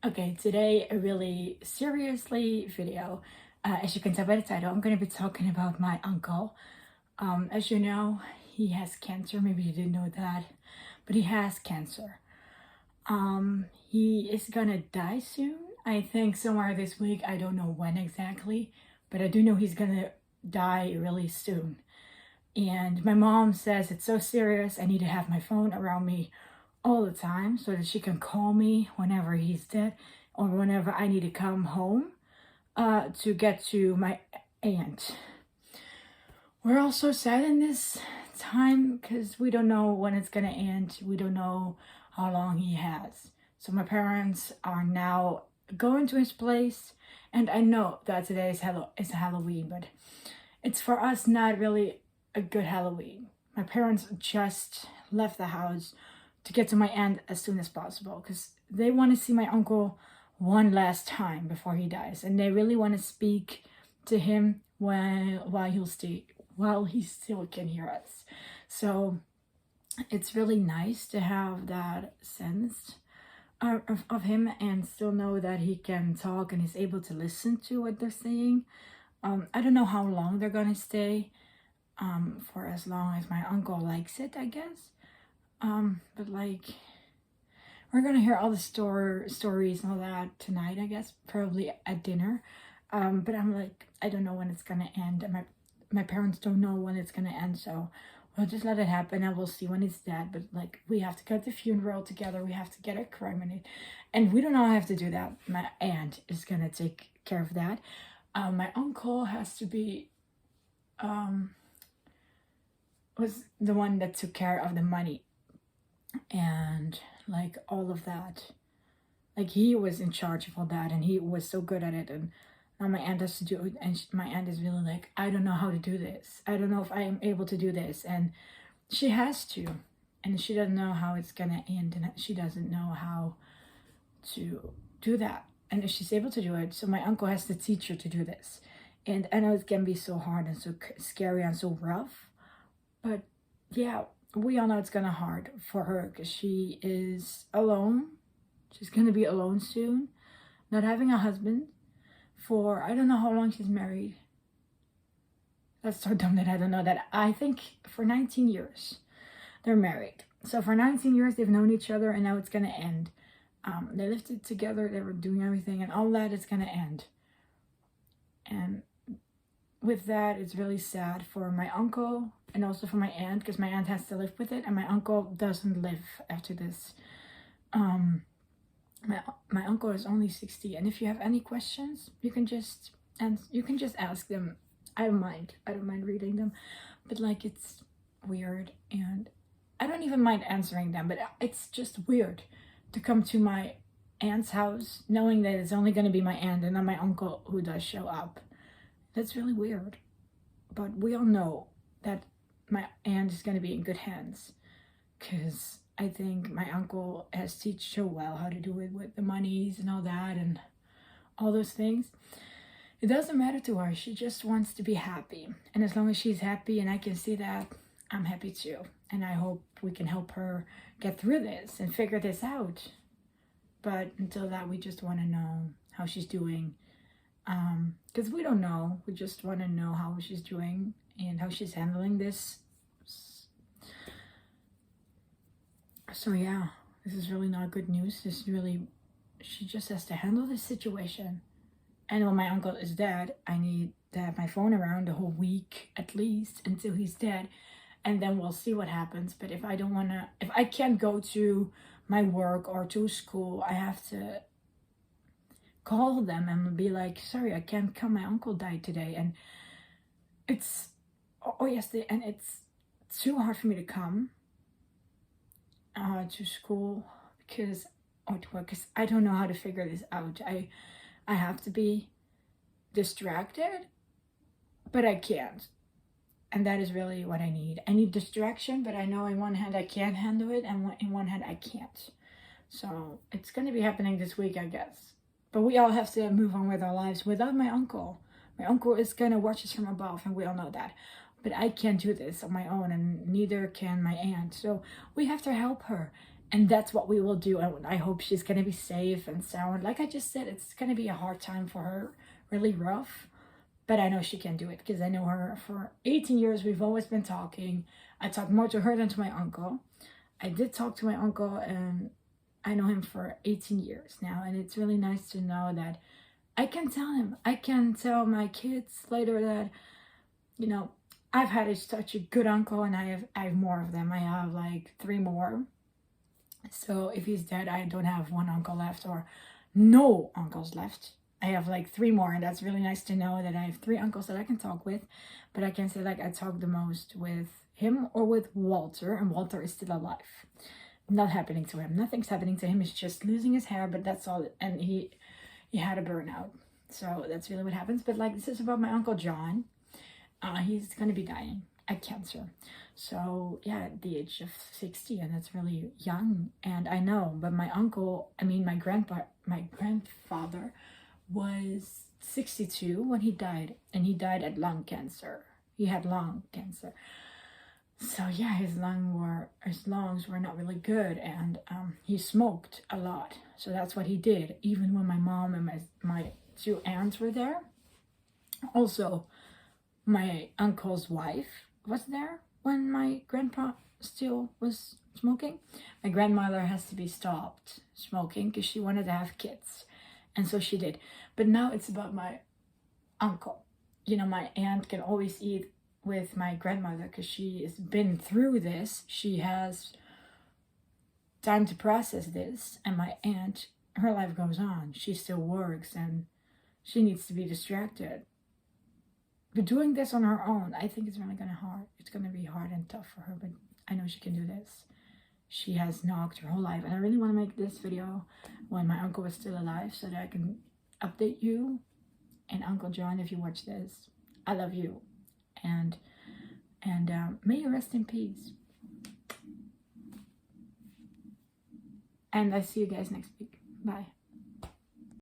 Okay, today a really seriously video. As you can tell by the title, I'm going to be talking about my uncle. As you know, he has cancer. Maybe you didn't know that, but he has cancer. He is gonna die soon. I think somewhere this week. I don't know when exactly, but I do know he's gonna die really soon. And my mom says it's so serious. I need to have my phone around me all the time so that she can call me whenever he's dead or whenever I need to come home to get to my aunt. We're also sad in this time because we don't know when it's gonna end. We don't know how long he has. So my parents are now going to his place, and I know that today is Halloween, but it's for us not really a good Halloween. My parents just left the house to get to my aunt as soon as possible because they want to see my uncle one last time before he dies, and they really want to speak to him while he still can hear us. So it's really nice to have that sense of him and still know that he can talk and is able to listen to what they're saying. I don't know how long they're gonna stay. For as long as my uncle likes it, I guess. But like, we're gonna hear all the stories and all that tonight, I guess, probably at dinner. But I'm like, I don't know when it's gonna end, and my parents don't know when it's gonna end, so we'll just let it happen, and we'll see when it's dead. But like, we have to get the funeral together, we have to get it cremated, and we don't know how I have to do that. My aunt is gonna take care of that. My uncle has to be was the one that took care of the money and like all of that. Like, he was in charge of all that and he was so good at it, and now my aunt has to do it, and my aunt is really like, I don't know how to do this, I don't know if I am able to do this, and she has to, and she doesn't know how it's gonna end, and she doesn't know how to do that, and if she's able to do it, so my uncle has to teach her to do this. And I know it can be so hard and so scary and so rough, but yeah, we all know it's gonna hard for her because she is alone. She's gonna be alone soon, not having a husband for I don't know how long she's married. That's so dumb that I don't know that. I think for 19 years they're married. So for 19 years they've known each other, and now it's gonna end. They lived it together, they were doing everything, and all that is gonna end. And with that, it's really sad for my uncle and also for my aunt, because my aunt has to live with it and my uncle doesn't live after this. My uncle is only 60, and if you have any questions, you can just ask them. I don't mind reading them, but like, it's weird, and I don't even mind answering them, but it's just weird to come to my aunt's house knowing that it's only going to be my aunt and not my uncle who does show up. That's really weird, but we all know that my aunt is going to be in good hands, because I think my uncle has teach so well how to do it with the monies and all that and all those things. It doesn't matter to her. She just wants to be happy, and as long as she's happy and I can see that, I'm happy too. And I hope we can help her get through this and figure this out. But until that, we just want to know how she's doing, because we don't know. We just want to know how she's doing and how she's handling this. So yeah, this is really not good news. This is really, she just has to handle this situation. And when my uncle is dead, I need to have my phone around the whole week at least until he's dead, and then we'll see what happens. But if I can't go to my work or to school, I have to call them and be like, sorry, I can't come, my uncle died today. And it's, oh yes, and it's too hard for me to come to school because, or to work, because I don't know how to figure this out. I have to be distracted, but I can't. And that is really what I need. I need distraction, but I know in one hand I can't handle it, and in one hand I can't. So it's going to be happening this week, I guess. But we all have to move on with our lives without my uncle. My uncle is going to watch us from above, and we all know that. But I can't do this on my own, and neither can my aunt. So we have to help her. And that's what we will do. And I hope she's going to be safe and sound. Like I just said, it's going to be a hard time for her, really rough. But I know she can do it because I know her for 18 years. We've always been talking. I talk more to her than to my uncle. I did talk to my uncle, and I know him for 18 years now. And it's really nice to know that I can tell him. I can tell my kids later that, you know, I've had such a good uncle, and I have more of them. I have like 3 more. So if he's dead, I don't have 1 uncle left or no uncles left. I have like 3 more, and that's really nice to know that I have 3 uncles that I can talk with. But I can say like I talk the most with him or with Walter, and Walter is still alive. Not happening to him. Nothing's happening to him. He's just losing his hair, but that's all. And he had a burnout. So that's really what happens. But like, this is about my Uncle John. He's going to be dying at cancer. So yeah, at the age of 60, and that's really young. And I know, but my grandfather was 62 when he died, and he died at lung cancer. He had lung cancer. So yeah, his lungs were not really good, and he smoked a lot. So that's what he did. Even when my mom and my 2 aunts were there. Also, my uncle's wife was there when my grandpa still was smoking. My grandmother has to be stopped smoking because she wanted to have kids, and so she did. But now it's about my uncle. You know, my aunt can always eat with my grandmother because she has been through this. She has time to process this, and my aunt, her life goes on. She still works, and she needs to be distracted. But doing this on her own, I think it's really it's gonna be hard and tough for her, but I know she can do this. She has knocked her whole life, and I really want to make this video when my uncle is still alive so that I can update you. And Uncle John, if you watch this, I love you, and may you rest in peace. And I see you guys next week. Bye.